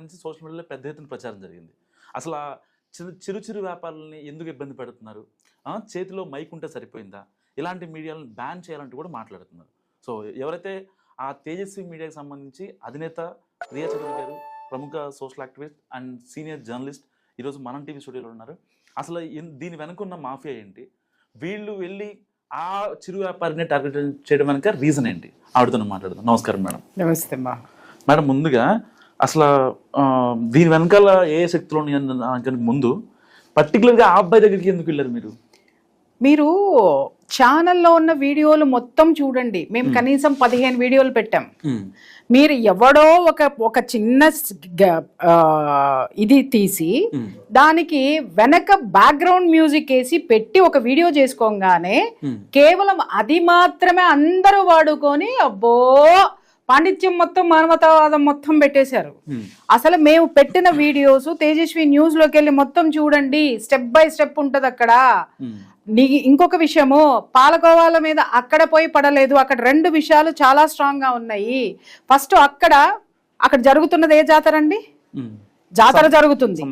సంబంధించి సోషల్ మీడియాలో పెద్ద ఎత్తున ప్రచారం జరిగింది. అసలు ఆ చిరు వ్యాపారులని ఎందుకు ఇబ్బంది పెడుతున్నారు, చేతిలో మైక్ ఉంటే సరిపోయిందా, ఇలాంటి మీడియాలను బ్యాన్ చేయాలంటూ కూడా మాట్లాడుతున్నారు. సో ఎవరైతే ఆ తేజస్వి మీడియాకి సంబంధించి అధినేత ప్రియా చౌదరి గారు, ప్రముఖ social activist and senior journalist, ఈరోజు మనం టీవీ స్టూడియోలో ఉన్నారు. అసలు దీని వెనుకున్న మాఫియా ఏంటి, వీళ్ళు వెళ్ళి ఆ చిరు వ్యాపారిని టార్గెట్ చేయడం వెనక రీజన్ ఏంటి, ఆవిడతో మాట్లాడదాం. నమస్కారం మేడం. నమస్తే మేడం. ముందుగా అసలు దీని వెనకాల ఏ శక్తులు ఉన్నాయని ముందు పర్టికులర్గా ఆ అబ్బాయి దగ్గరికి ఎందుకు వెళ్ళారు మీరు? మీరు ఛానల్లో ఉన్న వీడియోలు మొత్తం చూడండి. మేము కనీసం 15 వీడియోలు పెట్టాం. మీరు ఎవడో ఒక చిన్న ఇది తీసి దానికి వెనక బ్యాక్గ్రౌండ్ మ్యూజిక్ వేసి పెట్టి ఒక వీడియో చేసుకోగానే కేవలం అది మాత్రమే అందరూ వాడుకొని అబ్బో పాండిత్యం మొత్తం మానవతావాదం మొత్తం పెట్టేశారు. అసలు మేము పెట్టిన వీడియోస్ తేజస్వి న్యూస్ లోకి వెళ్ళి మొత్తం చూడండి, స్టెప్ బై స్టెప్ ఉంటది అక్కడ. ఇంకొక విషయము, పాలకోవాల మీద అక్కడ పోయి పడలేదు. అక్కడ 2 విషయాలు చాలా స్ట్రాంగ్ గా ఉన్నాయి. ఫస్ట్ అక్కడ జరుగుతున్నది ఏ జాతర అండి? జాతర జరుగుతుంది.